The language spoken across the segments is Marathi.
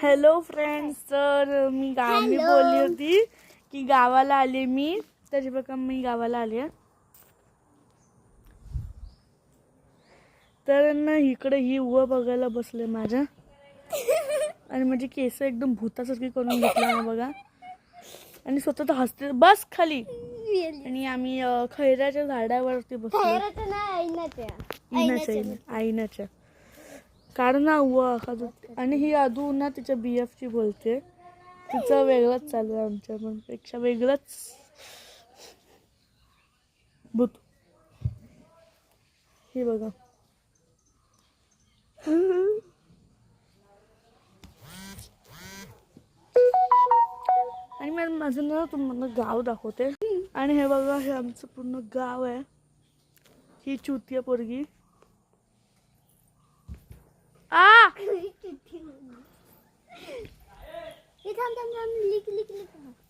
हॅलो फ्रेंड्स, तर मी बोलली होती की गावाला आले मी. त्याची बघा मी गावाला आले. तर ना इकडे ही उभं बघायला बसले माझ्या आणि माझी केस एकदम भूतासारखी करून घेतला ना बघा. आणि स्वतः तर हसते. बस खाली. आणि आम्ही खैराच्या झाडावरती बसलो. आईनाच्या कारण ना आणि ही आदू ना तिच्या BF ची बोलते. तिचं वेगळंच चालू आहे, आमच्या पेक्षा वेगळंच भूत. हे बघा. आणि माझं ना तुम्हाला गाव दाखवते. आणि हे बघा, हे आमचं पूर्ण गाव आहे. ही चुतिया पोरगी.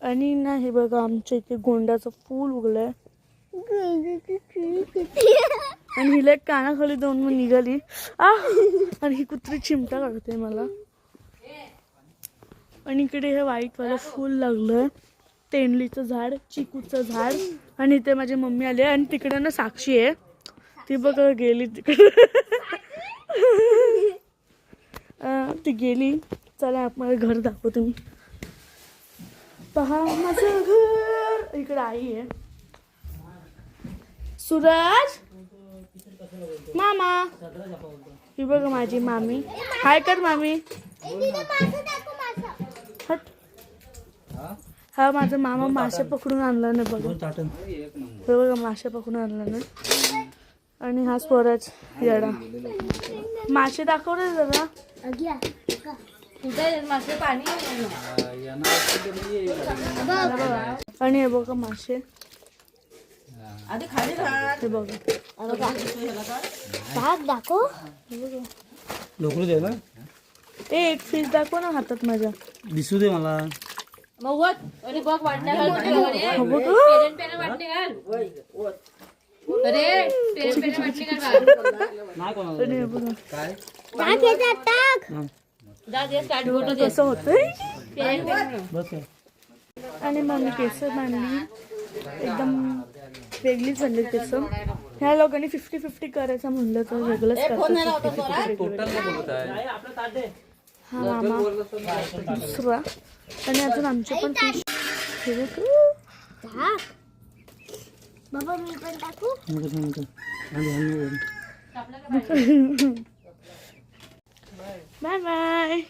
आणि ना हे बघा, आमच्या इथे गोंड्याचं फूल उगलंय. आणि हिला एक कानाखाली दोन मग निघाली. आणि ही कुत्री चिमटा काढते मला. आणि इकडे हे व्हाईट वाला फूल लागलंय. तेंडलीचं झाड, चिकूचं झाड. आणि इथे माझी मम्मी आली. आणि तिकडे ना साक्षी आहे, ती बघा गेली तिकडे. ती गेली. चला आपल्याला घर दाखवते मी. पहा माझं घर. इकडे आई आहे. सूरज मामा. ही बघा माझी मामी. हाय कर मामी. हट. हा माझा मामा मासे पकडून आणला ना बघा. हे बघा मासे पकडून आणला ना. आणि हा स्वराज येडा. मासे दाखव रे जरा. आणि हे बघा मासे. हे बघा दाखव. लोकरू दे ना. एक फिश दाखव ना हातात माझ्या. दिसू दे मला. कसं होतंय. आणि मग केस बांधली एकदम वेगळीच झाली केस. ह्या लोकांनी 50-50 करायचं म्हणलं तर वेगळंच करतात. हा मामा दुसरा. आणि अजून आमचे पण फिश. बाबा मी पण टाकू. Bye bye.